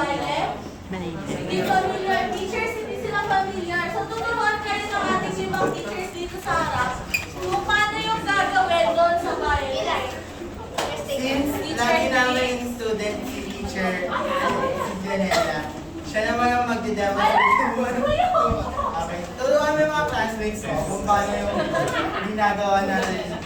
baile? Hindi familiar. Teachers, hindi sila familiar. So, tuturuan kayo ng ating limang teachers dito sa harap kung paano yung gagawin doon sa baile. Since lagi namin student si teacher, si Janela, siya naman ang magdidemo. Okay, turuan mo yung mga classmates mo kung paano yung ginagawa natin.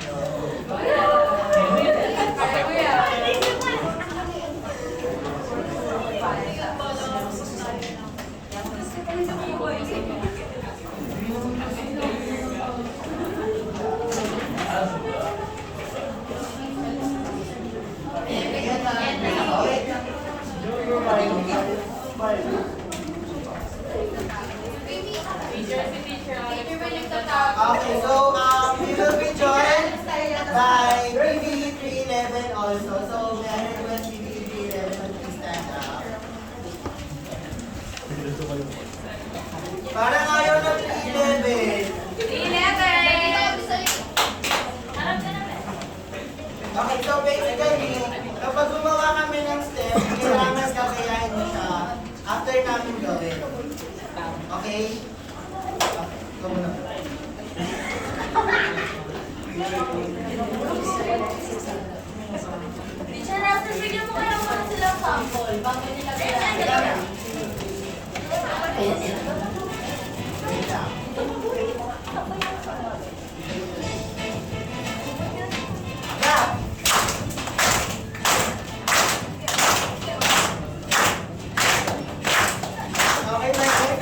Okay, so we will be joined by BB 311 also. So may I request BB 311 to stand up. Parang ayaw ng 311. Okay, so basically, kapag gumawa kami ng step, kailangan kakayahin mo siya after namin gawin. Okay? Go muna. Teacher Russell, bigyan mo kaya muna silang sample bago nila gawin. Okay ba yun?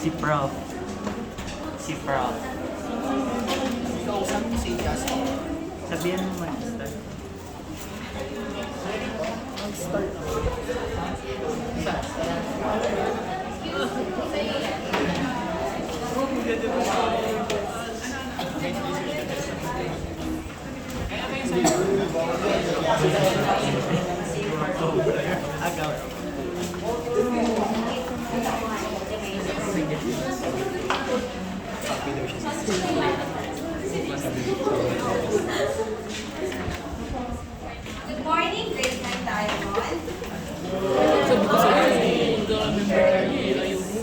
Si Prof. Si Prof. Sabihan mo mag-start. Agaw. Good morning, grade 9 Diamond.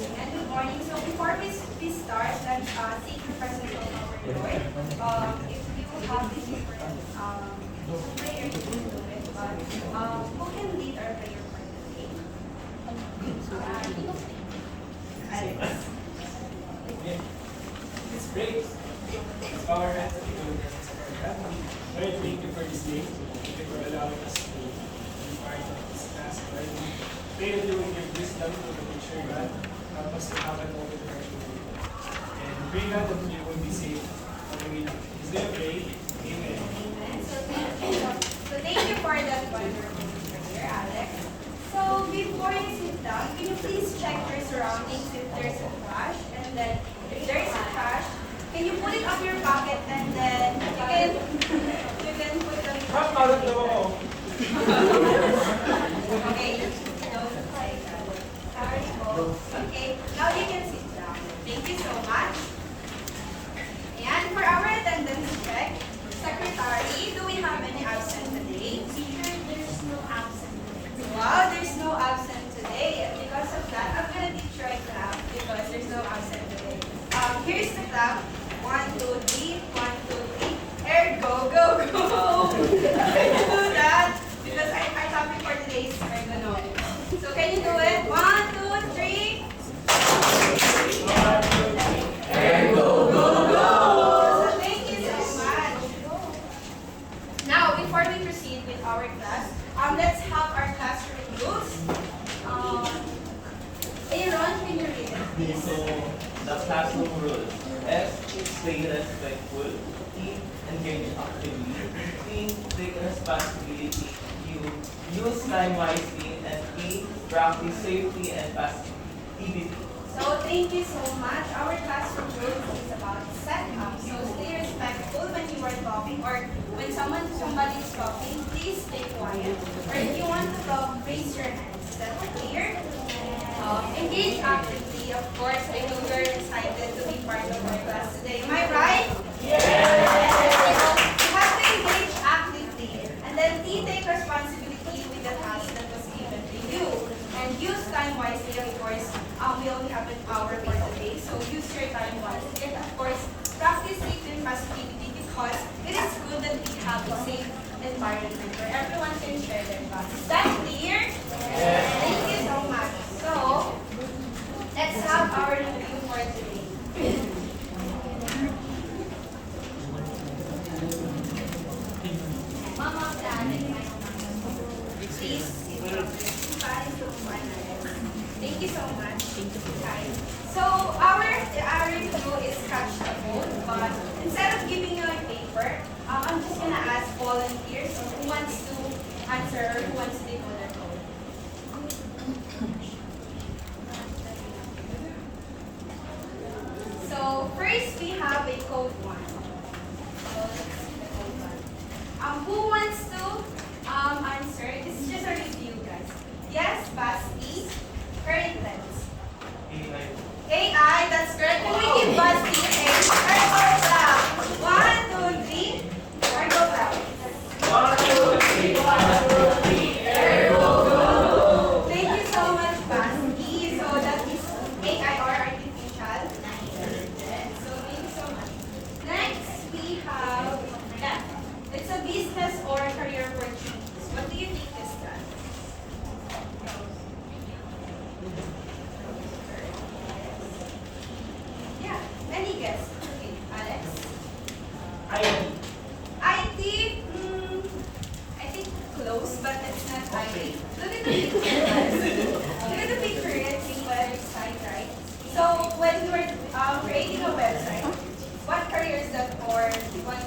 And good morning. So before we start, let's seek the presence of our Lord. If you have this different prayer, you can do it. But who can lead our prayer for today? Alex. It's great. It's our attitude as our family. Lord, thank you for this day. Thank you for allowing us to be part of this class. Lord, we pray that you will give wisdom to the teacher, God. Help us to have an open heart to you. And pray, God, that you will be safe. In His name, pray. Amen. Amen. So thank you for that wonderful prayer, Alex. So before you sit down, can you please check your surroundings if there's a trash, and then if there's a trash, can you put it on your pocket and then you can put it on your pocket. Okay. Sorry po. Okay. Now you can sit down. Thank you so much. And for our attendance check, Secretary, do we have any absent today? Teacher, there's no absent. stay respectful. E. Engage actively. T. Take responsibility. U. Use time wisely. And E. Practice safety and passivity. So thank you so much. Our classroom rules is about set up. So stay respectful when you are talking, or when somebody is talking, please stay quiet. Or if you want to talk, raise your hands. Is that clear? Engage actively. Of course, I know you're excited to be part of our class today. Am I right? Yes. You have to engage actively. And then T, take responsibility with the task that was given to you. And use time wisely, of course. We only have an hour for today, so use your time wisely. And of course, practice safety and positivity, because it is good that we have a safe environment where everyone can share their thoughts. Is that clear? Yes. Thank you so much. So, let's have our review for today. Mama, please. Thank you so much. Guys. So our review is catch the code, but instead of giving you a paper, I'm just gonna ask volunteers who wants to answer or who wants to decode their code. So first we have a code 1. So let's see the code 1. Who wants to answer? This is just a review, guys. Yes, Basti. Current tense. AI, that's correct. Can we give Basti a circle clap? 1, 2, 3. Circle clap. 1, 2, 3. 1, 2, 3. Ergo go. Thank you so much, Basti. So that is AI or artificial. So thank you so much. Next, we have F. It's a business or career opportunities. What do you think is that? Yeah, any guess? Okay, Alex? IT, I think close, but it's not IT. Look at the picture, guys. Look at the picture, it's a website, right? So when you are creating a website, what career is that, or what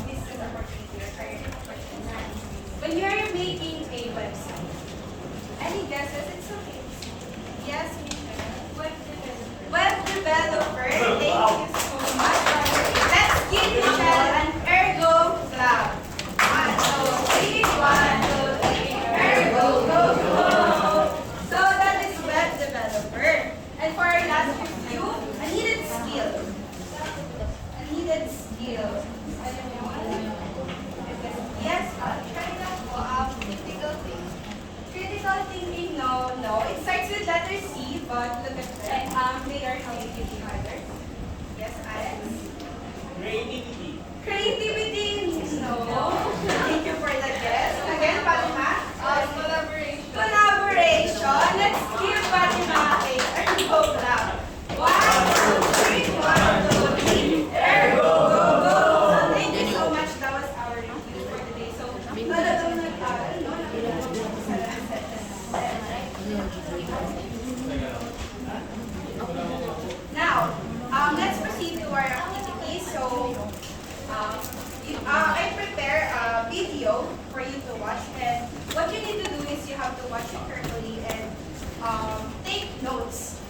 business opportunity or career opportunity? When you are making a website, any guesses? It's okay. Yes, Michelle. Web developer. Thank you so much. Let's give Michelle an ergo clap. 1, 2, 3. 1, 2, 3. Ergo, go, go. So that is web developer. And for our last review, a needed skill. A needed skill. I don't know. Yes, try that. Critical thinking. Critical thinking, no. It starts with letter C, but look at that. They are helping each other. Yes, Alex? Creativity. Creativity, no. Thank you for the guess. Again, Fatima? Collaboration. Collaboration. Let's give Fatima a ergo clap. 1, 2, 3. 1, 2, 3. Ergo, go, go. Thank you so much. That was our review for today. So, now, let's proceed to our activity. So, I prepare a video for you to watch, and what you need to do is you have to watch it carefully and take notes.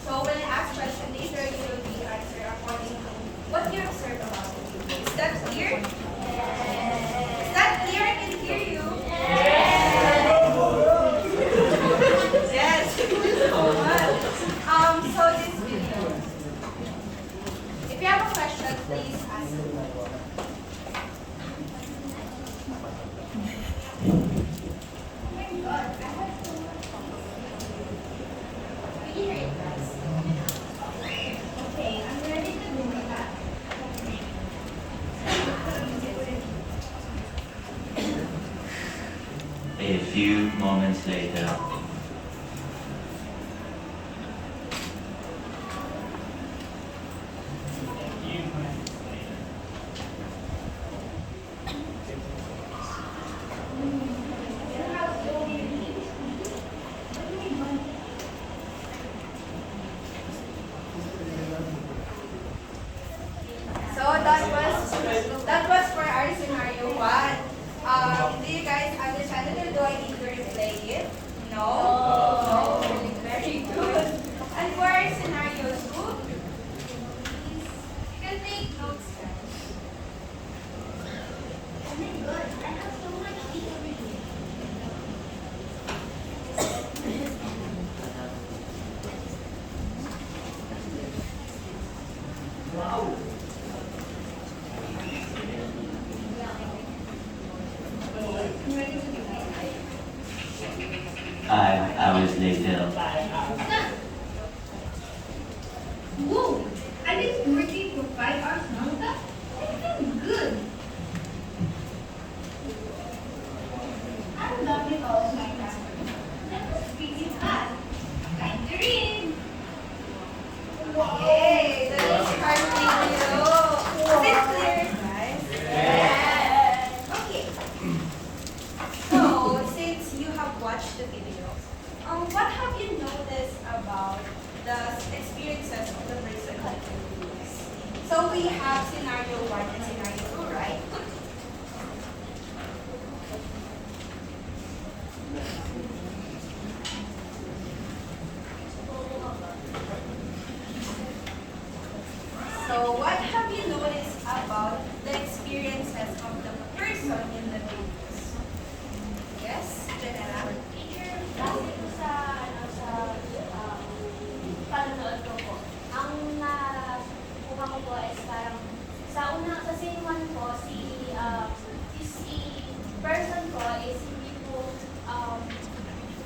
So when I ask questions later, you will be answer according to what you observe about the video. Is that clear? Is that clear? I can hear you. Yes. So much. So this video. If you have a question, please ask me. Okay, I'm ready to do that. A few moments later. hours later. Whoa! I've been working for 5 hours now. I feel good. I'm loving all of my customers. That was pretty fast. Time to read. Yay! That is hard video. Is it clear, guys? Yes. Okay. So, since you have watched the video, what have you noticed about the experiences of the person that you use? So we have scenario 1 and scenario 2, right? So what have you noticed about the experiences of the person in the videos? Yes, Janela? Teacher, base ko sa, panonood ko po, ang nakuha ko po is parang, sa scene 1 po, si person ko is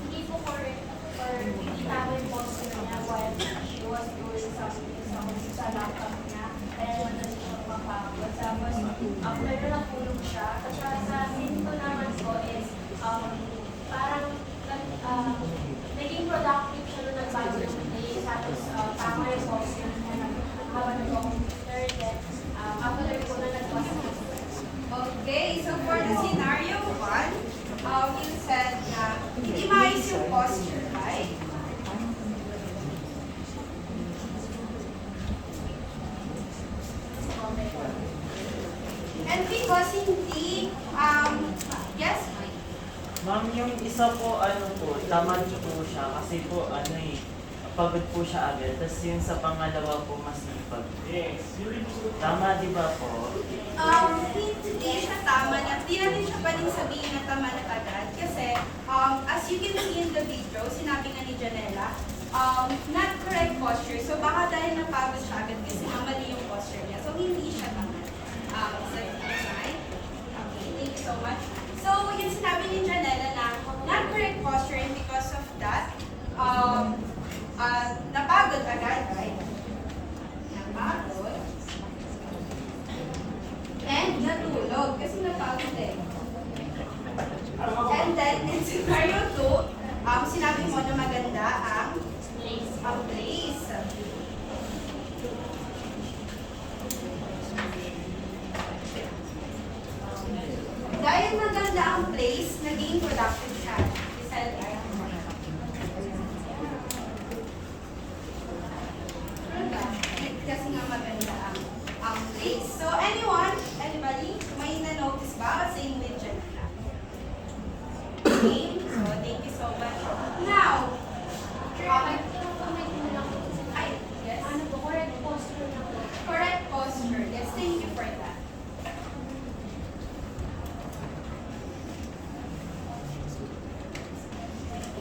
hindi po correct or hindi tama yung posture niya while she was doing something sa laptop niya. Kaya naman siya mapapagod. Tapos, after na natulog siya. At sa scene 2 naman po is, parang naging productive siya nung nagbago yung day. Tapos tama yung posture niya habang nag-computer. Then after ko na nag-posture. Okay, so for the scenario 1, you said na hindi maayos yung posture, right? And because hindi, yes, Mike? Ma'am, yung isa po, tamad po siya kasi po, pagod po siya agad. Tapos yung sa pangalawa po, masipag. Yes. Tama, di ba po? Hindi siya tama na, hindi natin siya pwedeng sabihin na tama na agad. Kasi, as you can see in the video, sinabi nga ni Janela, not correct posture. So, baka dahil napagod siya agad kasi mali yung posture niya. So, hindi siya tama. Is that right? Okay, thank you so much. So, yung sinabi ni Janela na not correct posture and because of that, napagod agad, right? Napagod. And natulog kasi napagod eh. And then, in scenario 2, sinabi mo na maganda ang place. Dahil maganda ang place, naging productive siya. Isal tayo. Kasi nga maganda ang place. So, anybody, may na-notice ba? Same with Janela. Okay, so thank you so much. Now, yes. Ano po, correct posture na po. Correct posture. Yes, thank you for that.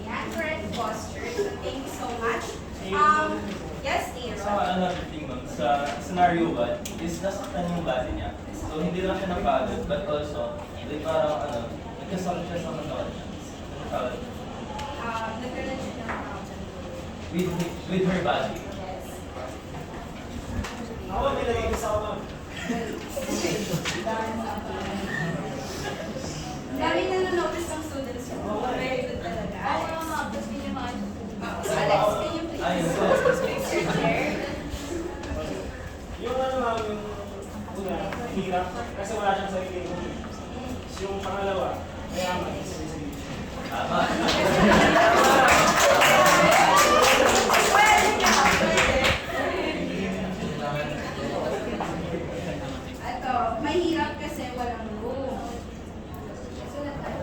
Yan, correct posture. So, thank you so much. Yes, So, Aaron. another thing nun, sa scenario 1 is nasaktan yung body niya. So, hindi lang siya napagod, but also, parang nagkasakit siya sa katawan niya. Ano tawag? Nagkaroon siya ng problem. With her body. Yes. Ako, may nagigis ako, ma'am. Dami na na-notice ng students mo. Very good talaga. Oo, ma'am, tapos pinyamaan. Alex, can you please Ayun. fix your chair? Yung ma'am, yung una, hirap. Kasi wala siyang sarili mo. Yung pangalawa, mayaman. Sarili. Tama. Ito, mahirap kasi walang room. Sulat tayo.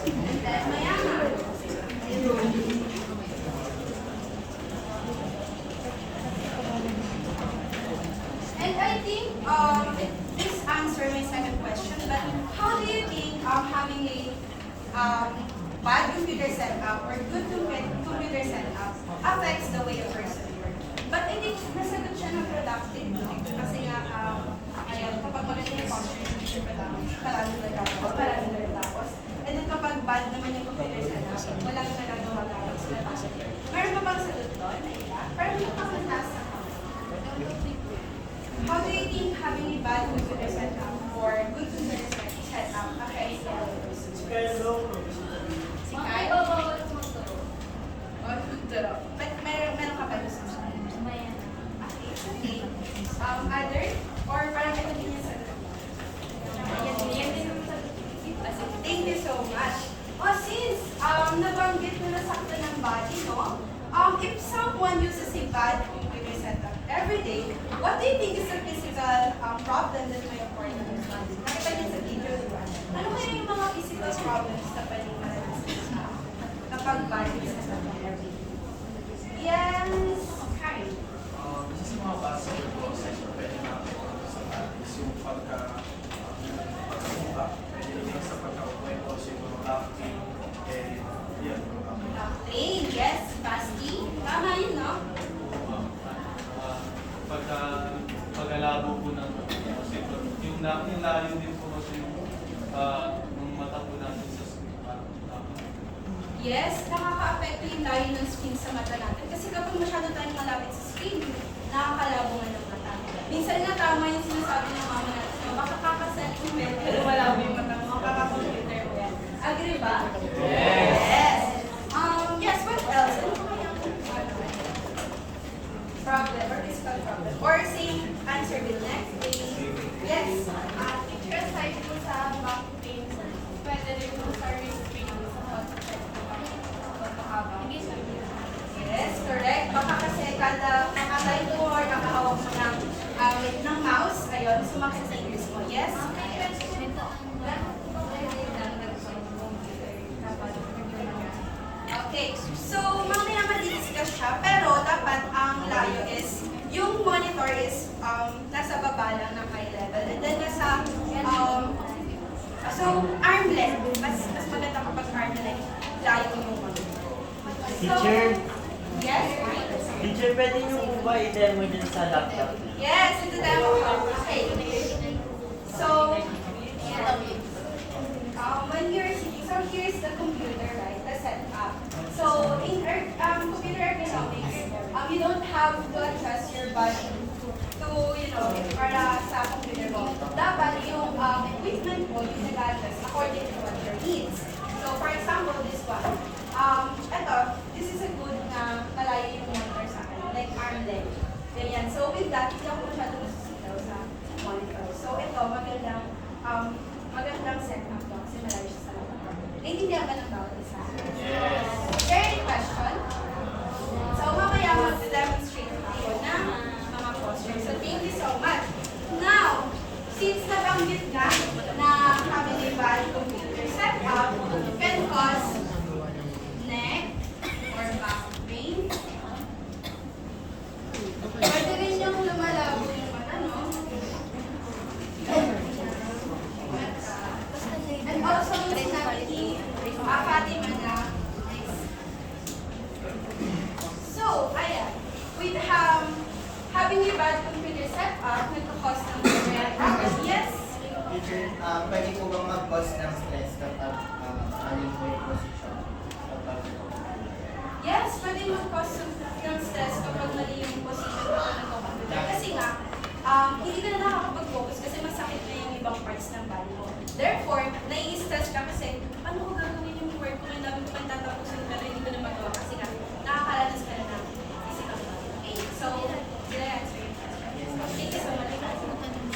And then, mayaman. And I think this answers my second question, but how do you think having a bad computer setup or good computer setup affects the way a person works? But I think nasagot siya ng productive, no? Kasi nga, ayan, kapag maganda yung posture, hindi siya parang nagagawa, parang nagagawa. bad naman yung computer setup, walang nagagawa gamit sa labas. Meron pa bang sagot doon, Naila? Parang yung pangataas sa How do you think having a bad computer setup or good computer setup affects the others? Si Kai? Oh, magturo. But meron ka pa doon sa Okay. Other? Or parang ito din yung sagot? Thank you so much. Since nabanggit na nasakto ng body, no? If someone uses a bad computer setup every day, what do you think is the physical problem that may occur in the body? Nakita niyo sa video, di ba? Ano kaya yung mga physical problems na pwedeng maranasan kapag bad yung setup every day? Yes, Kai. Isa sa mga basic process na pwede natin sa is yung pagkakuha. Pwede rin sa pagkakuha sa yung mga lacking. Yan. Lacking, yes. Basti. Tama yun, no? Pagkalabo po ng yung layo din po kasi yung mata po natin sa screen. Yes, nakaka-apekto yung layo ng screen sa mata natin. Kasi kapag masyado tayong malapit sa screen, nakakalabo nga ng mata. Minsan nga tama yung sinasabi ng mama natin, baka kakaset-comment, pero malabo yung mata mo, kaka-computer mo yan. Agree ba? Yes! Yes, what else? Ano pa kayang problem or physical problem? Or same answer with next, yes? Picture aside po sa back pain, pwede rin po sa wrist pain sa pagkakaba. Yes, correct. Baka kasi kada nakatay mo or nakahawak mo ng mouse, ayun, sumakit sa ears mo. Yes? Okay, so mamaya ma-discuss siya, pero dapat ang layo is, yung monitor is nasa baba lang ng eye level, and then nasa, so arm length, mas maganda kapag arm length, layo yung monitor. Teacher, Yes? teacher, pwede niyo po ba i-demo dyan sa laptop? Yes, ito demo ko. Okay. So, here's the computer, right? The setup. So, in computer economics, you don't have to adjust your body to, para sa computer mo. Dapat yung equipment mo, yung nag-adjust according to what your needs. So, for example, this one. This is a good na malayo yung monitor sa akin, like arm length. Ganyan. So, with that, hindi ako masyado nasisitaw sa monitor. So, ito, magandang setup to kasi malayo siya sa laptop. Naintindihan ba ng bawat isa? Yes. Is there any question? So, mamaya mag-demonstrate ako ng mga postures. So, thank you so much. Now, since nabanggit na having a bad computer setup can cause neck or back pain. Pwede rin yung lumalabo yung mata, no? And also, sinabi ni Fatima na, so, ayan, with having a bad computer setup, nagkakos ng problem. Yes? Teacher, pwede po bang mag-cause ng stress kapag aling po yung position? Yes, pwede mag-cause ng stress kapag mali yung position ng computer. Kasi nga, hindi ka na nakakapag-focus kasi masakit na yung ibang parts ng body mo. Therefore, nai-stress ka kasi, paano ko gagawin yung work ko? Ang dami ko pang tatapusin pero hindi ko na magawa kasi nga, nakakalanas ka na ng physical body. Okay, so, did I answer your question? Thank you so much.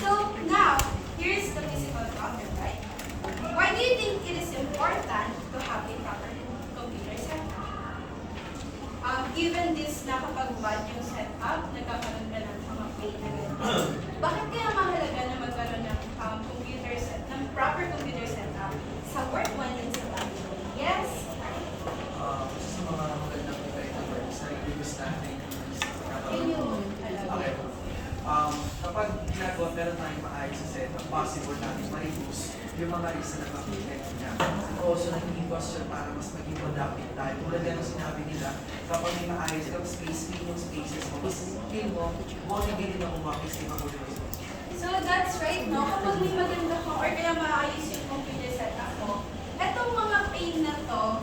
So, now, here's the physical problem, right? Why do you think it is important to have a proper computer setup? Given this na kapag bad yung setup, nagkakaroon ka ng mga pain na ganun. Bakit kaya mahalaga na magkaroon ng proper computer setup sa work mo and sa body mo? Yes? Isa sa mga magandang effect ng work sa reviews natin. Okay. Kapag ginagawa meron tayong maayos sa setup, possible natin ma-reduce yung mga isa na pag-effect niya. Also, naging question para mas maging productive tayo. Tulad yan ang sinabi nila, kapag may maayos kang space, clean yung spaces mo, mas feel mo, motivated na umakis yung mga ulit. So that's right, no? Kapag may maganda ka or kaya maayos yung computer setup mo, etong mga pain na to,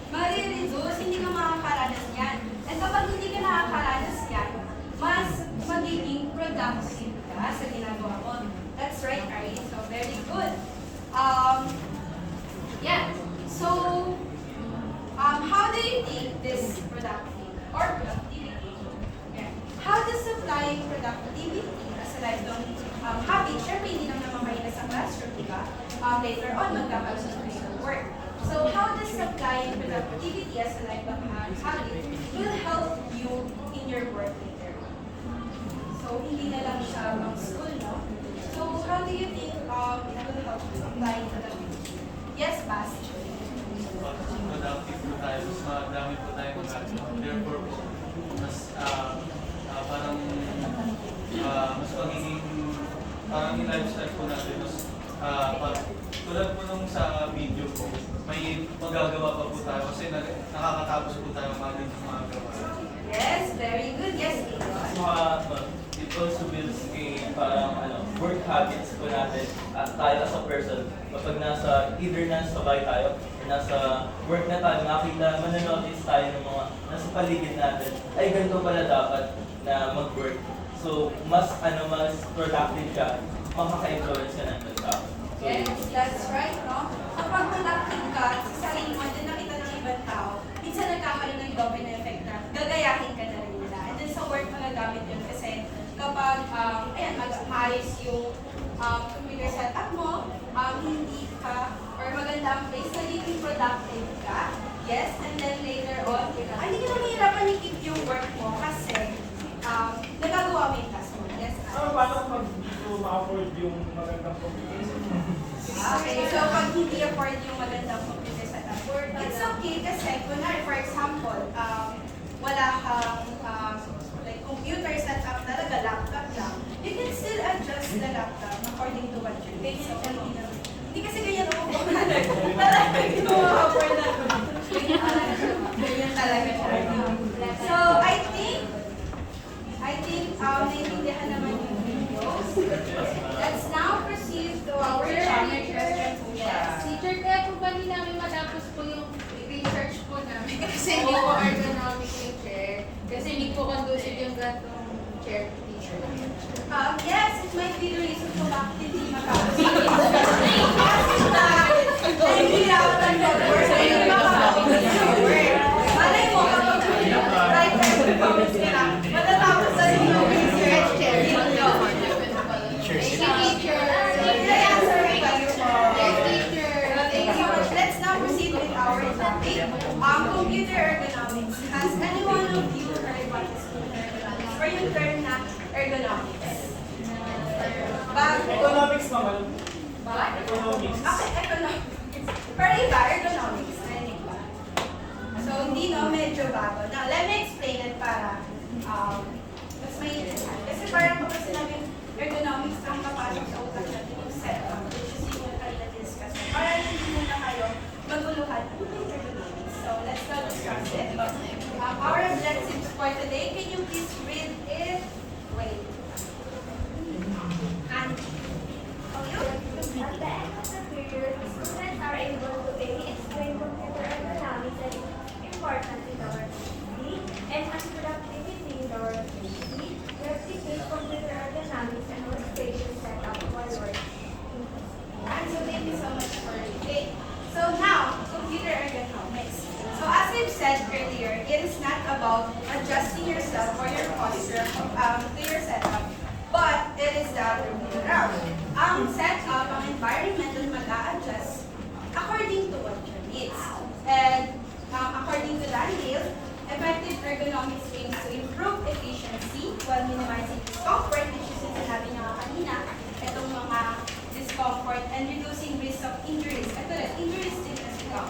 marireduce, hindi ka makakaranas yan. And kapag hindi ka nakakaranas yan, mas magiging productive ka sa ginagawa mo. That's right, Ari. So, very good. Yeah. So, how do you think this productivity or productivity? Yeah. How does applying productivity as a lifelong habit, syempre hindi lang naman kayo nasa classroom, di ba? Later on, magkakaroon kayo ng work. So, how does applying productivity as a lifelong habit will help you in your work later on? So, hindi na lang siya pang school, no? So, how do you think it will help you applying productivity? Yes, Bas? Productive po tayo, mas madami po tayo magagawa. Therefore po, mas parang mas magiging parang yung lifestyle po natin, mas tulad po nung sa video po, may magagawa pa po tayo kasi nakakatapos po tayo mga gawa. Yes, very good. Yes, Aaron. It also builds a parang work habits po natin at tayo as a person. Kapag either nasa bahay tayo or nasa work na tayo, mananotice tayo ng mga nasa paligid natin, ay ganito pala dapat na mag-work. So, mas productive ka, makaka-influence ka ng tao. So, Yes, that's right, no? Kapag productive ka sa sarili mo, din nakita ng ibang tao, minsan nagkakaroon ng domino effect na gagayahin ka na rin nila. And then sa work magagamit yun kasi kapag, maayos yung computer setup mo, hindi ka, or maganda ang place, nagiging productive ka. Yes, and then later on, hindi ka na mahirapan i-keep yung work mo kasi nagagawa mo yung task mo. Yes, Paano pag hindi ko ma-afford yung magandang computer? Okay, so pag hindi afford yung magandang computer setup, it's okay kasi, kunwari, for example, wala kang like computer setup talaga, laptop lang, you can still adjust the laptop according to what you need. So, hindi kasi ganyan ako po. Talaga, hindi mo ma-afford na. Ganyan talaga siya. So, I think, naiintindihan naman yung videos. Let's now proceed to our channel question. Yes. Teacher, kaya po ba hindi namin matapos po yung research po namin? Kasi hindi po ergonomic yung chair. Kasi hindi po conducive yung gantong chair, teacher. Yes, it might be the reason kung bakit hindi matapos. Nahihirapan mag-work. Hindi makakapos sa work. Malay mo kapag right time performance ka lang, matatapos sa inyo research chair. Thank you, teacher. The answer is Yes, teacher. Thank you much. Let's now proceed with our topic. Computer ergonomics. Has anyone of you heard what is computer ergonomics? Or yung term na ergonomics? Economics naman. Ba? Economics. Okay, economics. Pero iba, ergonomics. Narinig ba? So, hindi no, medyo bago. Now, let me explain it para mas maintindihan. Kasi parang kapag sinabing ergonomics ang papasok sa utak natin yung setup, which is yung kanina discuss. Para hindi muna kayo maguluhan ano yung ergonomics. So, let's go discuss it. Our objectives for today, can you please read it? Wait. And, oh, you? At the end of the period, students are able to explain computer ergonomics and its importance in our activity, enhance productivity in our activity, replicate computer ergonomics and workstation setup while working. And so thank you so much for reading. So now, computer ergonomics. So as I've said earlier, it is not about adjusting yourself or your posture to your setup, but it is the other way around. Ang setup, ang environment will mag-a-adjust according to what your needs. And according to Daniel, effective ergonomics aims to improve efficiency while minimizing discomfort, which is yung sinabi niya kanina, itong mga discomfort and reducing risk of injuries. Ito rin, injuries din kasi ito.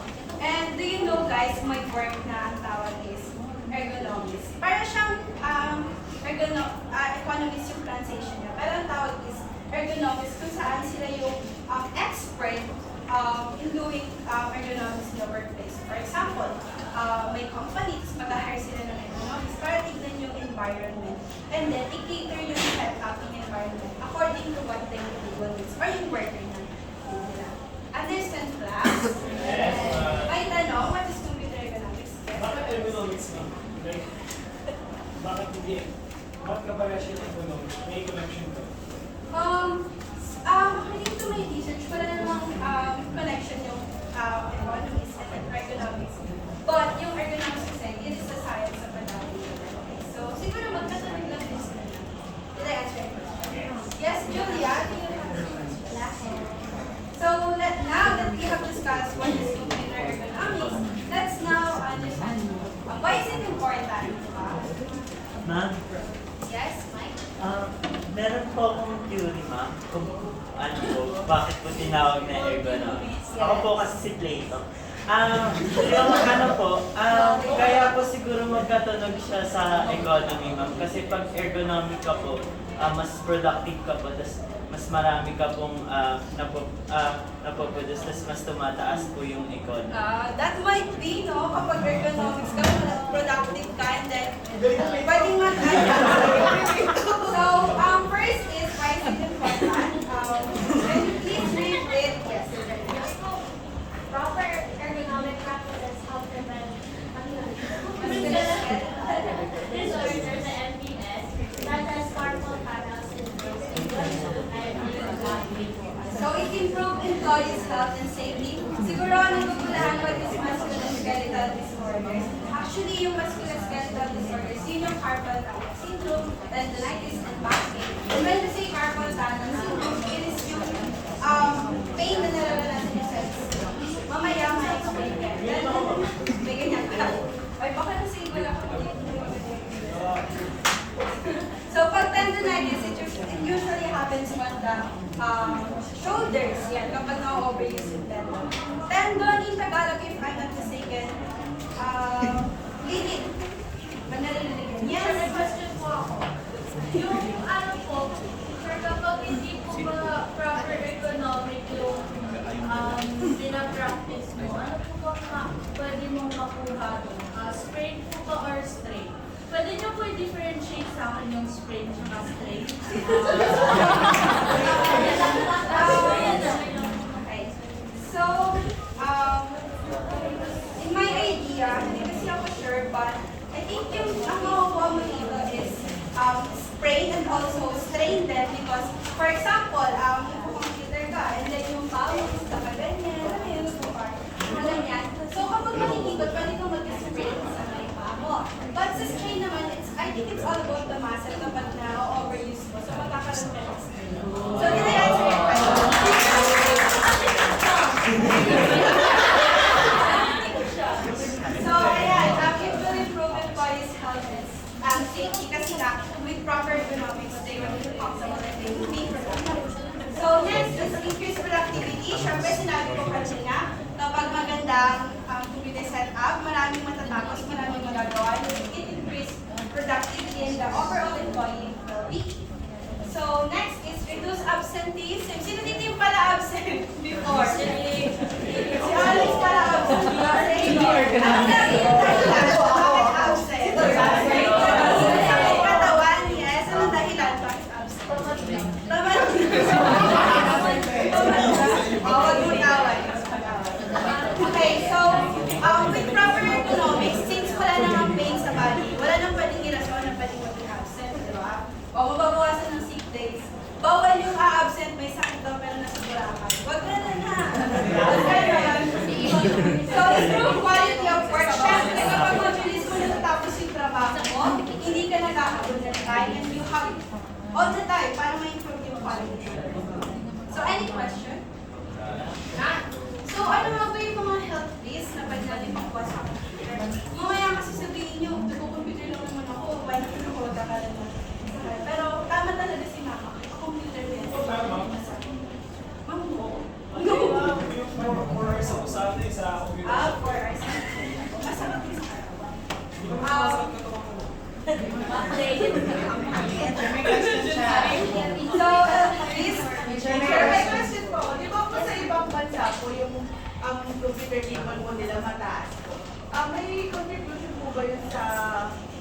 And do you know guys, my work na ang tawag is ergonomics. Para siyang economics yung translation niya. Pero ang tawag is ergonomics kung saan sila yung expert in doing ergonomics in the workplace. For example, may companies, mag-hire sila ng ergonomics para tignan yung environment. And then, i-cater yung setup in environment according to what the individual needs or yung worker na nila. Understand class? Yes. Meron po akong theory, ma'am, kung ano po, bakit po tinawag na ergonomics. Ako po kasi si Plato. Yung ano po, kaya po siguro magkatunog siya sa economy, ma'am. Kasi pag ergonomic ka po, mas productive ka po, tas mas marami ka pong napoproduce, tas mas tumataas po yung economy. That might be, no? Kapag ergonomics ka, productive ka, and then pwedeng So, first is why is it important? Please read it. Yes. Proper ergonomic practices help prevent disorders, the MPS, such as carpal tunnel syndrome, So, it improve employees' health and safety. Siguro ang nagugulahan what is musculoskeletal disorders. Actually, yung musculoskeletal disorders, yun yung carpal tunnel syndrome, tendonitis, and back pain. And when we say carpal tunnel syndrome, it is yung pain na nararanasan yung cells. Mamaya, ma-explain ka. May ganyan ka. Ay, baka nasa iba lang ako. So, pag tendonitis, it usually happens on the shoulders. Yan, kapag na-overuse yung tendon. Tendon, in Tagalog, if I'm not mistaken, ligid. Pag narinig yan. Yes, may question po ako. Yung ano po, sir, kapag hindi po ba proper economic yung pinapractice mo, ano po ba pwede mong makuha doon? Sprain po ba or straight? Pwede niyo po i-differentiate sa akin yung sprain at straight? Okay. So, in my idea, hindi kasi ako sure, but I think yung ang makukuha mo dito is sprain and also strain din because, for example, computer ka, and then yung mouse, nakaganyan, ano yun, ganyan. So, kapag makikita, pwede kang mag-sprain sa may paa mo. But sa strain naman, I think it's all about the muscle kapag na-overuse mo. So, magkakaroon ka ng strain. So, did I answer your question? So, ayan, it will improve employees' health and safety kasi nga, with proper economics, they will be comfortable and they will be productive. So, next is increase productivity. Siyempre, sinabi ko kanina, kapag magandang computer setup, maraming matatapos, maraming magagawa, it increase productivity and the overall employee well-being. So, next is reduce absenteeism. Sino dito yung pala absent before? Si Alex pala absent. Ang dami yung dahilan. Bakit absent? Katawan, yes. Anong dahilan? Bakit absent? Tamad. Huwag mo tawag. Okay, so, with proper economics, since wala namang pain sa body, wala nang pwedeng irason na pwedeng mag-absent, di ba? O mababawasan ng sick days. Bawal yung a-absent, may sakit daw pero nasa Boracay. Huwag na na. So, improve quality of work. Siyempre, kapag mabilis mo natatapos yung trabaho mo, hindi ka nagkakaroon ng time and you have all the time para ma-improve yung quality. So, any question? None. So, ano nga ba yung mga health risks na pwede natin makuha sa computer? Mamaya kasi sabihin nyo, nagko-computer lang naman ako, why not nakuha ka rin mo? Pero tama talaga si mama, computer din. Tama. Ma'am, no. Yung 4 hours ako sa atin sa computer. 4 hours. Masarap din sa So, risk. Sir, may question po. Di ba po sa ibang bansa po yung computer table mo nila mataas po? May contribution po ba yun sa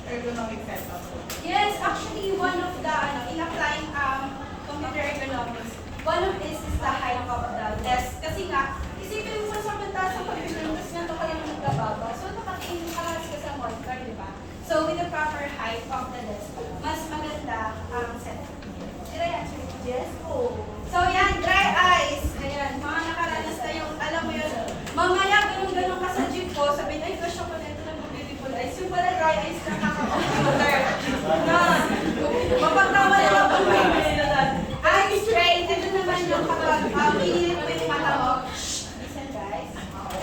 ergonomic setup po? Yes, actually, one of the, in applying computer economics, one of this is the height of the desk. Kasi nga, isipin mo sa mata sa computer, mas nga ito kayong nagkababa. So, nakatingin ka sa monitor, di ba? So, with the proper height of the desk, mas maganda ang setup. Did I answer it? Yes po. So, yan, dry eyes. Ayan, mga nakaranas na yung, alam mo yun, mamaya ganun-ganun ka sa jeep ko, sabihin, ay, gosh, ako na ito ng beautiful eyes. Yung pala dry eyes na kaka-computer. Na, mapagtawa na lang pag may eye strain. Ito naman yung kapag pinilit mo yung mata mo. Listen, guys.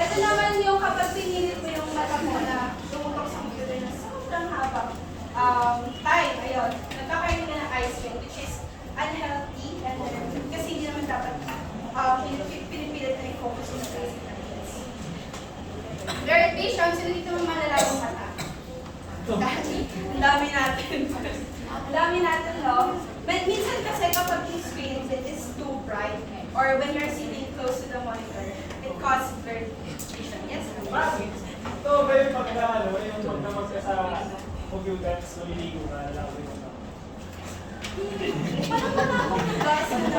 Ito naman yung kapag pinilit mo yung mata mo na tumutok sa computer na sobrang habang time. Ayun, nagkakaroon ka ng eye strain, which is unhealthy, and then, kasi hindi naman dapat pinipilit na i-focus yung basic needs. There are patients, hindi naman malalayong mata. Ang dami natin. Ang dami natin, no? But minsan kasi kapag yung screen is too bright, or when you're sitting close to the monitor, it causes blurred vision. Yes? Ito ba yung pagka, yung pagdamag ka sa computer, so liligo ka, lalawin mo na. Parang wala akong nag-gasa na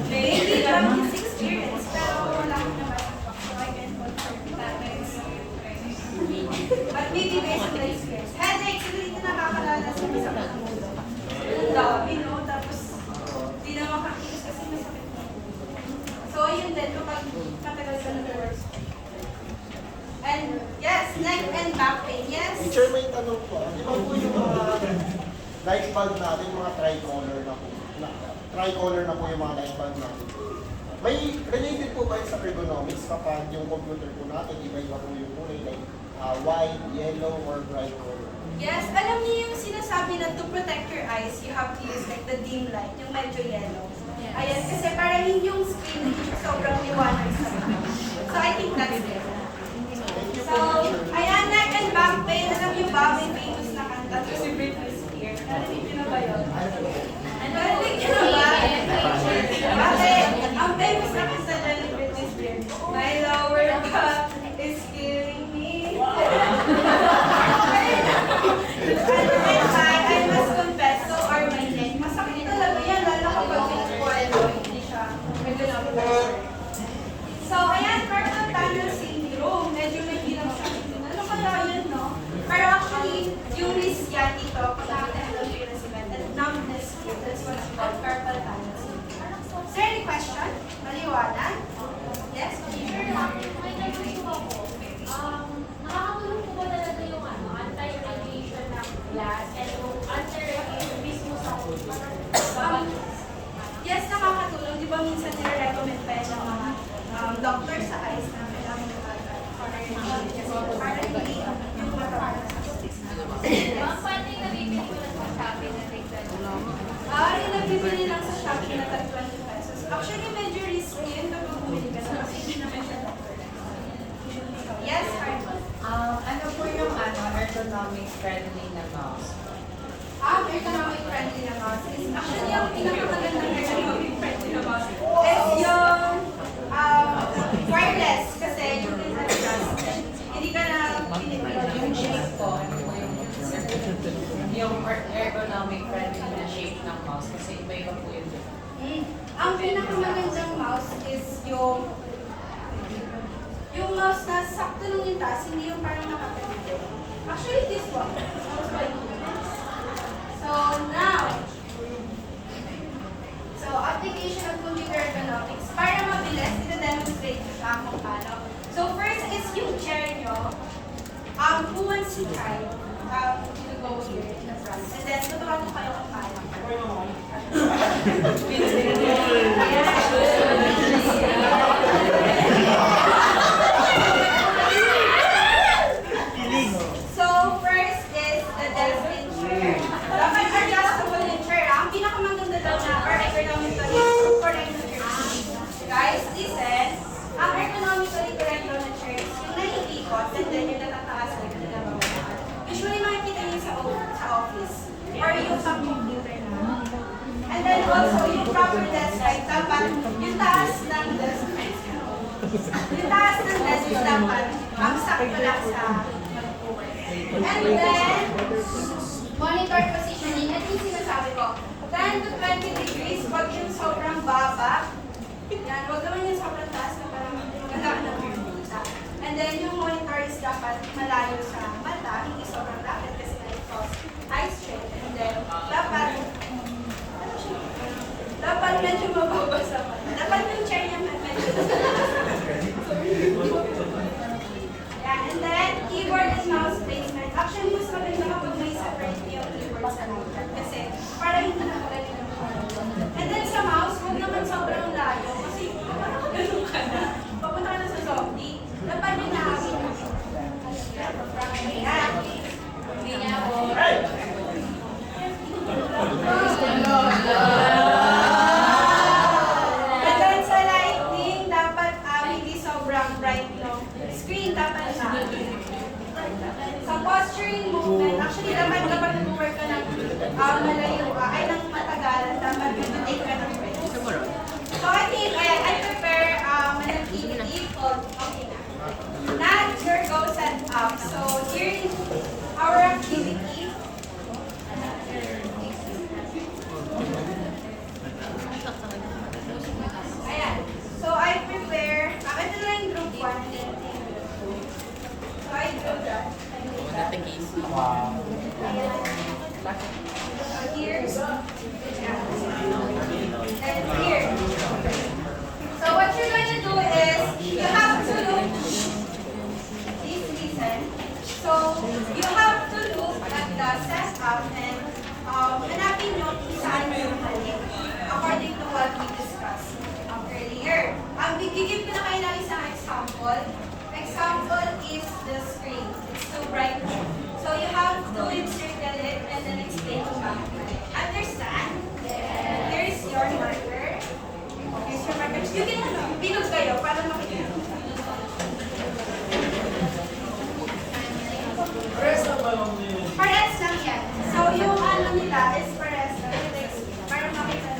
maybe from his experience, pero wala akong nabasa pa. So I can confirm that. But maybe based on the experience. Headache, hindi nakakalala sa masakit ng ulo. Ang dami, no? Tapos, di na makakilos kasi masakit ng ulo. So, yun din, kapag matagal ka nag-work. And, yes, neck and back pain, yes? Teacher, may tanong po. Di ba po yung mga light bulb natin, mga tricolor na po? Tricolor na po yung mga light bulb natin. May related po ba yun sa ergonomics kapag yung computer po natin, iba-iba po yung kulay, like white, yellow, or bright color? Yes, alam niyo yung sinasabi na to protect your eyes, you have to use like the dim light, yung medyo yellow. Ayan, kasi para hindi yung screen sobrang liwanag sa mga. So I think that's it. So, ayan, neck and back pain. Alam niyo ba, may famous na kanta to si Britney Spears. Narinig niyo na ba yun? Narinig niyo na ba? Bakit? Ang famous na kanta na ni Britney Spears. My lower back is killing me. I must confess, so are my neck. Masakit talaga yan, lalo kapag hindi siya so, ayan, carpal tunnel syndrome. Medyo nahirap siya. Ano kaya yun, no? Pero actually, yung risk yan dito, pag nakakita ng event and numbness, that's what's called carpal tunnel syndrome. Is there any question? Maliwanag? Yes? Teacher, may tanong po ako. Nakakatulong po ba talaga yung anti-radiation ng glass and yung anti-radiation mismo sa Yes, nakakatulong. Di ba minsan nire-recommend pa yan ng mga doctor sa eyes na kailangan para hindi yung mata. Ang paano yung nabibili ko lang sa Shopee na tignan? Yung nabibili lang sa Shopee na tag 20 pesos. Actually, medyo risky yun kapag bumili ka na kasi hindi naman siya doctor. Yes, Harvard. Ano po yung ergonomic friendly na mouse? Ergonomic friendly na mouse is actually yung pinakamagandang ergonomic friendly na mouse is yung wireless kasi you can adjust. Hindi ka na pinipili Yung shape po, ano po yung ergonomic friendly na shape ng mouse kasi iba-iba po yun. Ang pinakamagandang mouse is yung mouse na sakto lang yung taas, hindi yung parang nakapagod. Actually, this one. So, now, application of computer ergonomics. Para mabilis, ito-demonstrate ko siya kung paano. So, first is yung chair nyo. Who wants to try? To go here in the front. And then, tuturuan ko kayo kung paano. So, first is the desk chair. Dapat adjustable yung chair. Ang pinakamaganda daw na or ergonomically correct na chair. Guys, listen. Ang ergonomically correct daw na chair is yung naiikot and then yung natataas na yung nababaan. Usually, makikita niyo sa office or yung sa computer na. And then also, yung proper desk height, dapat yung taas ng desk height. Yung taas ng desk is dapat ang sakto lang sa and then, monitor positioning. Ito yung sinasabi ko. 10 to 20 degrees, pag yung sobrang baba, yan, huwag naman yung sobrang taas na parang magandaan ng pinita. And then, yung monitor is dapat malayo sa mata, hindi sobrang lapit kasi na cause eye strain. And then, dapat medyo mababa sa mata. Dapat yung chair niya medyo yeah, and then, keyboard and mouse placement. Actually, mas maganda kapag may separate yung keyboard sa mouse. Kasi, Gigib ko na kayo ng isang example. Example is the screen. It's too bright. So you have to encircle it and then explain to back. Understand? Here's your marker. Here's your marker. You can bilog kayo para makikita. Parehas lang yan. So yung ano nila is parehas lang. Para makita.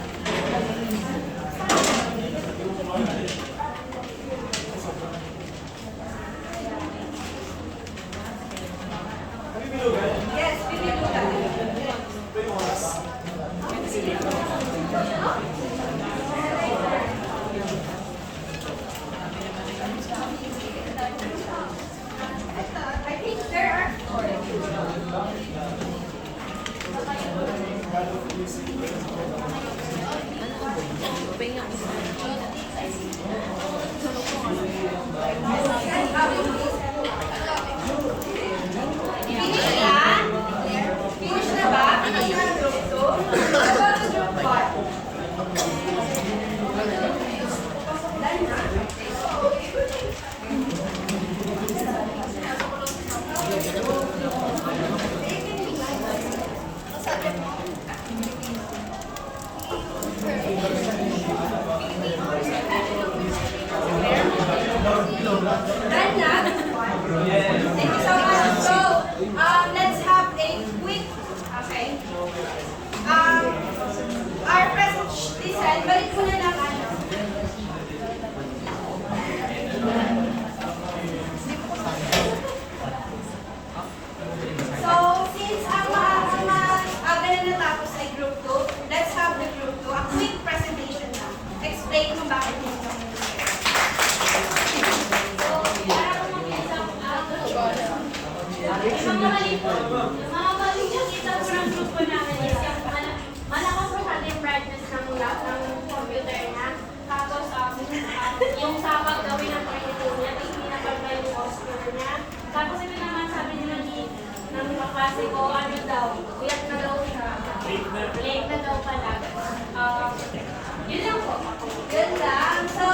Yes, bibilugan. I think there are four. Finish na? Finish na ba? Finish na ang group 2? How about the group 1? Done na? Done na? Thank you so much. So, let's have a quick, okay. Our presentation, balik mo na lang ano. So, since ang aga na natapos ay group 2, let's have the group 2. A quick presentation na. Explain kung bakit mo ito. Mga makikita ko ng grupo namin is yung malakas masyado yung brightness ng computer niya. Tapos yung sa paggawin ng pagkito niya, hindi na pagka yung posture niya. Tapos ito naman sabi nila ng kaklase ko, ano daw, uyak na daw siya. Late na daw pala. Yun lang po. Good lang. So,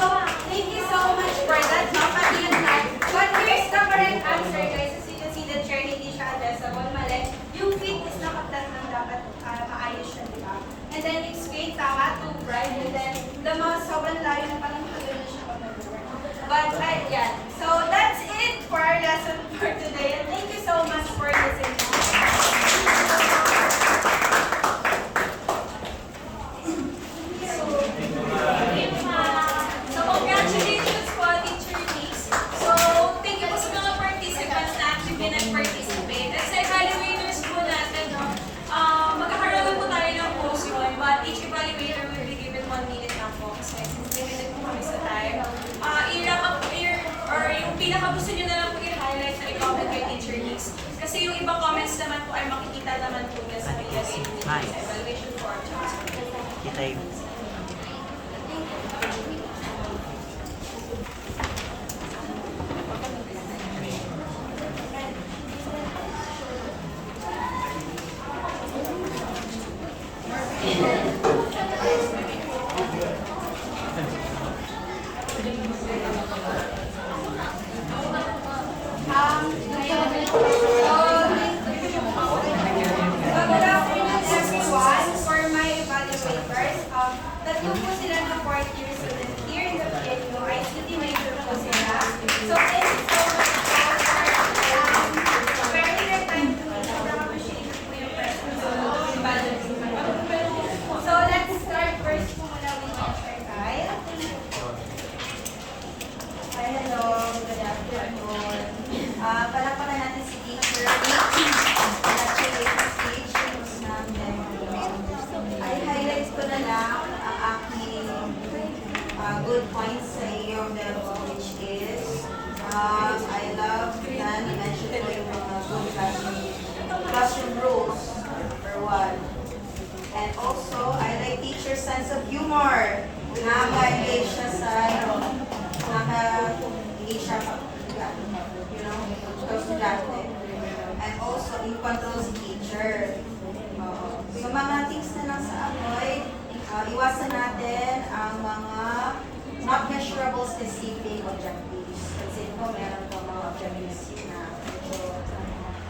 thank you so much for that. Pati yun lang. But here's the correct answer, guys. As you can see, the chair hindi siya adjustable. Mali. Yung feet is nakaplat ng dapat maayos siya, di ba? And then yung straight, tama, too bright. And then, the mga sobrang layo na parang makagano siya pag-over. But, yeah. So, that's it for our lesson for today. And thank you so much for listening. So, congratulations po, Teacher Nix. So, thank you po sa mga participants na actually nag-participate. At sa evaluators po natin, no, magkakaroon po tayo ng post-on, but each evaluator will be given 1 minute lang po kasi since limited po kami sa time. I-wrap up or yung pinaka-gusto nyo na lang po i-highlight na i-comment kay Teacher Nix. Kasi yung ibang comments naman po ay makikita naman po niya sa evaluation form. Kita yun. Good afternoon, everyone. For my evaluators, tatlo po sila na 4th year student here in the PNU. ICT major po sila. So, thank you so much for sparing your time to me. Sobrang appreciate po yung presence of evaluator. So, let's start first po muna with Teacher Kyle. Hi, hello. Good afternoon. Palakpakan natin si Teacher ay highlights ko na lang ang aking good points sa iyong demo, which is I love na ni-mention ko yung mga good classroom rules, for one. And also, I like teacher's sense of humor. Nakaka-engage siya sa, nakaka-engage siya sa, you know, estudyante. And also, in control si teacher. So, mga tips na lang sa avoid, iwasan natin ang mga not measurable specific objectives. Kasi po, meron po mga objectives na medyo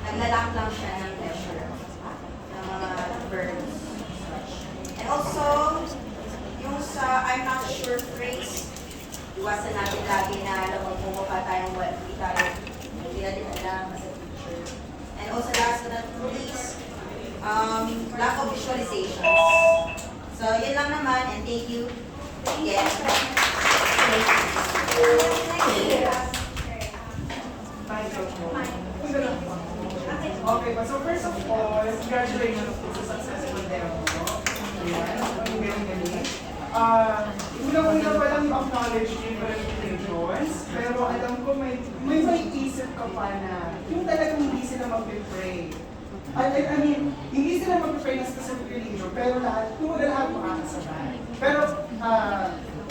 naglalak lang siya ng measure ng mga verbs. And also, yung sa I'm not sure phrase, iwasan natin lagi na alam mo kung pa tayong hindi natin alam as a teacher. And also last but not least, lack of visualizations. So, yun lang naman, and thank you again. Okay, so first of all, congratulations po sa successful demo. Ayan, ang galing-galing. Unang-una pa lang acknowledge yung qualifications, pero alam ko may isip ka pa na yung talagang hindi sila mag-pray. I mean, hindi sila mag-pray na specific religion, pero lahat makakasabay. Pero,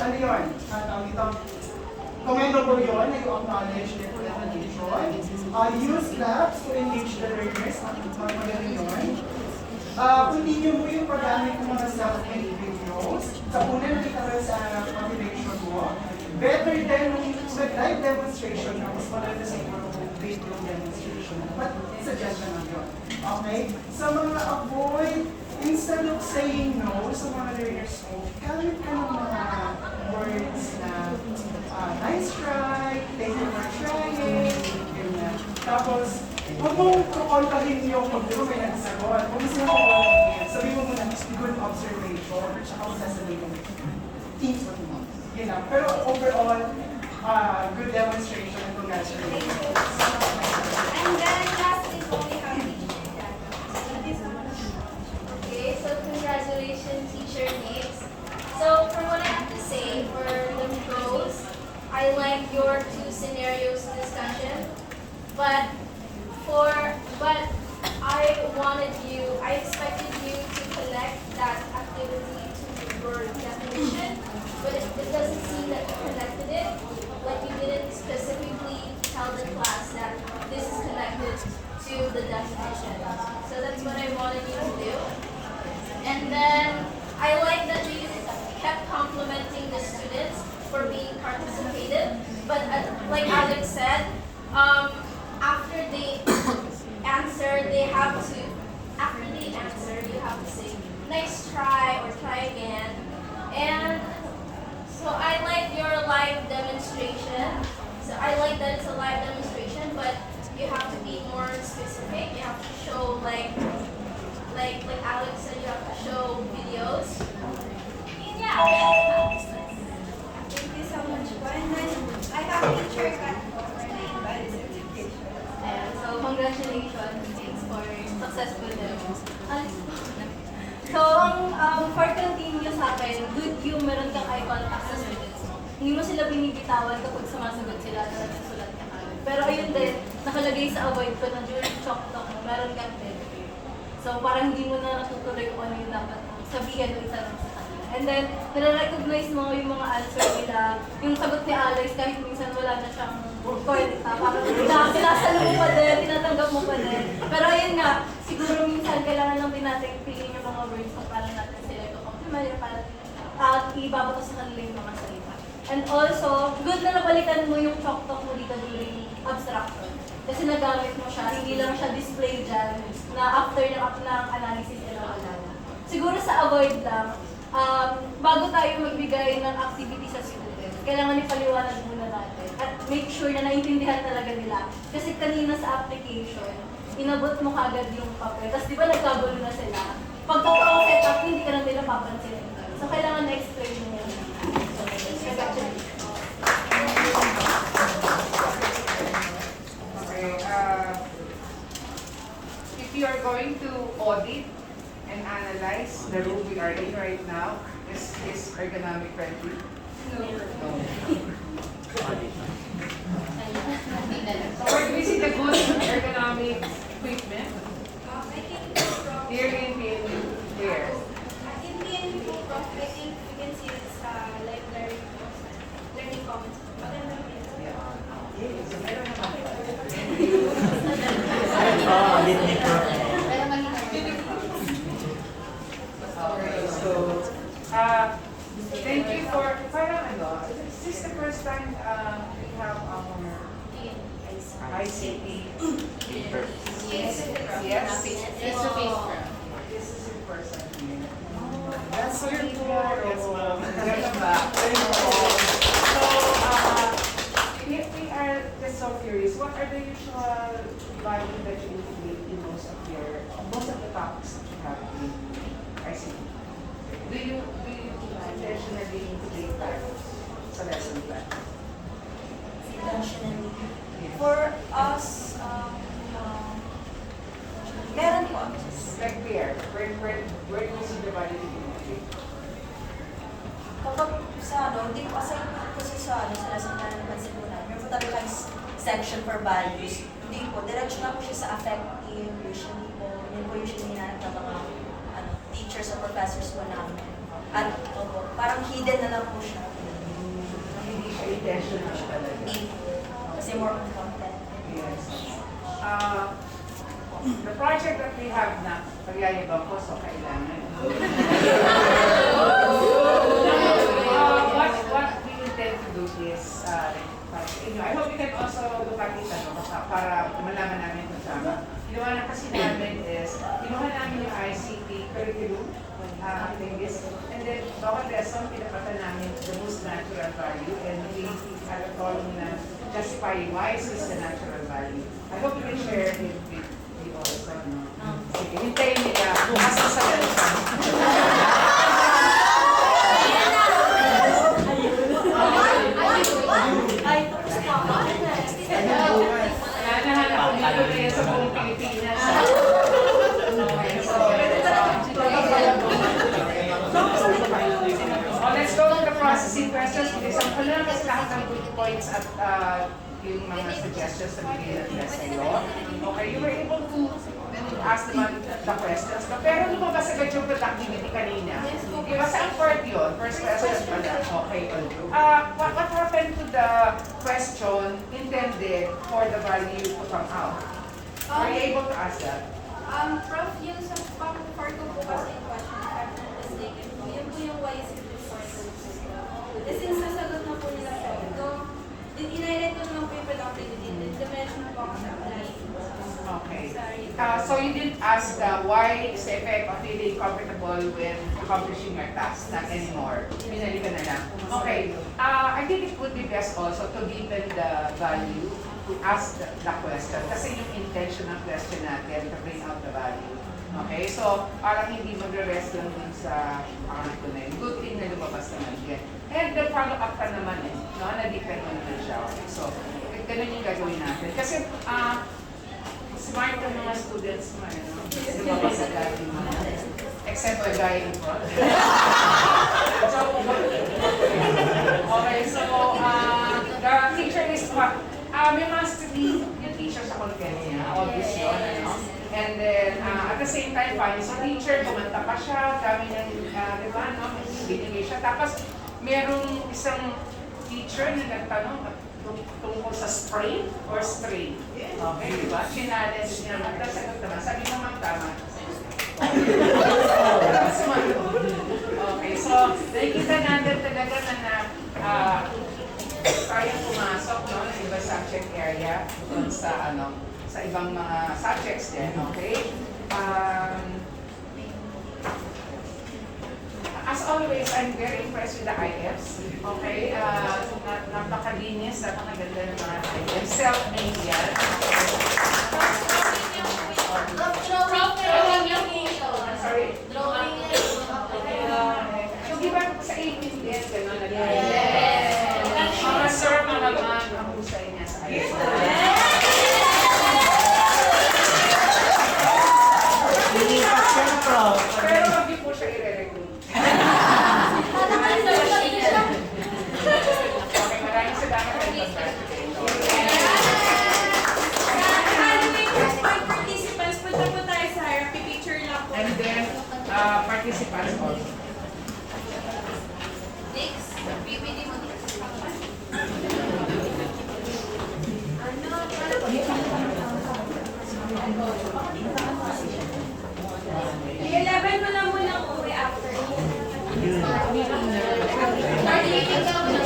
ano yun? Tawag ito, commendable yun na you acknowledge their qualification. Use labs to engage the learners. Magaling yun. Continue mo yung paggamit ng mga self-made videos. Sa una nakita ko sa motivation mo. Better than with live demonstration na mas maganda sa video demonstration. But suggestion lang yun. Okay? Sa mga avoid, instead of saying no sa mga learners mo, gamit ka ng mga words na nice try, thank you for trying, ganyan. Tapos, huwag mong kukontahin yung pag-duro may nagsagot. Huwag mo siya kukontahin. Sabi mo muna, good observation, at saka mo sasabihin mo, teams what mo. Yun lang. Pero overall, good demonstration and congratulations. And then lastly, we have Okay, so congratulations, teacher Nix. So for what I have to say, for the pros, I like your 2 scenarios discussion, but I expected you to connect that activity to your definition, but it doesn't seem that you connected it. Like you didn't specifically tell the class that this is connected to the definition. So that's what I wanted you to do. And then I like that you kept complimenting the students for being participative. But like Alex said, after they answer, you have to say, nice try or try again. And so I like your live demonstration. So I like that it's a live demonstration, but you have to be more specific. You have to show like Alex said, you have to show videos. And yeah. Thank you so much po. And then, I have teacher cut for my advice certification. So congratulations, thanks for successful demo. So, for continue sa akin, good yung meron kang eye contact sa students mo. Hindi mo sila binibitawan kapag sumasagot sila na nagsulat ka kagad. Pero ayun din, nakalagay sa avoid ko na during chalk talk mo, meron kang therapy. So, parang hindi mo na natutuloy kung ano yung dapat sabihin o itanong sa kanila. And then, nare-recognize mo yung mga answer nila. Yung sagot ni Alex, kahit minsan wala na siyang kwenta. Parang sinasalo mo pa din, tinatanggap mo pa din. Pero ayun nga, siguro minsan kailangan lang din natin piliin yung mga words kung paano natin sila i-compliment at ibabato sa kanila yung mga salita. And also, good na nabalikan mo yung chalk talk mo dito during abstraction. Kasi nagamit mo siya, hindi lang siya display dyan na after ng analysis nila wala na. Siguro sa avoid lang, bago tayo magbigay ng activity sa students, kailangan ipaliwanag muna natin at make sure na naintindihan talaga nila. Kasi kanina sa application, inabot mo kagad yung papel. Tapos di ba nagkagulo na sila? Pag totoo set up, hindi ka na nila papansin. So kailangan na-explain mo yan. So, congratulations. Okay, if you are going to audit and analyze the room we are in right now, is this ergonomic friendly? No. So where do we see the good ergonomic equipment? I think from Here in here. in PNP po, Prof, I think you can see it sa library learning commons. Maganda rin. Okay, so, thank you for, parang ano, is this the first time we have our ICT? Yes. This is your first time here. That's your tour. Yes, ma'am. So, if we are just so curious, what are the usual value that you integrate in most of the topics that you have in ICT? Do you intentionally integrate values sa lesson plan? Intentionally. For us, meron po. Like where do you see the value in integrate? Kapag sa hindi po kasi sa lesson plan naman siguro meron po talaga section for values. Hindi po, diretso na po siya sa affective, usually po. Yun po usually hinahanap ng mga teachers or professors po namin. At parang hidden na lang po siya. Hindi siya intentional talaga. Hindi po. Kasi more on content. Yes. The project that we have na, pagyayabang ko, so kailangan. What we intend to do is, I hope you can also look at it para malaman namin kung tama. Ginawa na kasi namin is, ginawa namin yung ICT curriculum, and then bawat lesson, pinapatan namin the most natural value, and we had a column na justify why is this the natural value. I hope you can share it with you also. Sige, hintayin niya bukas sa lesson. Nahanap ko dito rin sa buong Pilipinas. Let's go to the processing questions. Bilisan ko lang kasi lahat ng good points at yung mga suggestions na bigay ng lesson law. Okay, you were able to ask naman the questions. Pero lumabas agad yung productivity kanina. Diba saan part yun? First question pala. Okay. What happened to the question intended for the value to come out? Are you able to ask that? Prof, yung sa part ko po kasi yung question, if I'm not mistaken po, yun po yung why is it important po. Kasi nasasagot na po nila siya. So, in-highlight ko naman po yung productivity. Dimension po ako sa applying. Okay. Sorry. So you didn't ask why is the effect of feeling comfortable when accomplishing your task, not anymore. Binali ka na lang. Okay. I think it would be best also to deepen the value, to ask the question. Kasi yung intention ng question natin to bring out the value. Okay? So, parang hindi magre-rest lang din sa pangalit ko na yun. Good thing na lumabas naman yan. And the follow-up ka naman no? Na-deepen mo naman siya. Okay? So, ganun yung gagawin natin. Kasi, smart ng mga students naman, no? Lumabas agad yung mga, except the guy in front. Okay, so, the teacher is what? May must be yung teacher sa content niya, obvious yun, ano? And then, at the same time, fine, si teacher, kumanta pa siya, dami niyang, di ba, no? Binigay siya. Tapos, merong isang teacher na nagtanong tungkol sa sprain or strain. Okay, di ba? Challenge niya, magdasagot naman. Sabi mo, ma'am, tama. Okay, so, nakikita natin talaga na kayang pumasok, no, sa ibang subject area, sa, sa ibang mga subjects din, okay? As always, I'm very impressed with the IFs. Okay? Napakalinis, napakaganda ng mga IFs. Self-made yan. Sorry? So, di ba sa 18 din, gano'n nag-IF? Mga sir, mga ma'am, ang husay niya sa IF. Pero wag niyo po siya i-recruit. Okay, maraming salamat kayo. Participants, punta po tayo sa harap, picture lang po. And then, participants also. Next, PPD mo Yung level mo lang muna uwi after. Party, ikaw na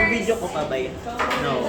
Video ko pa ba yun? No.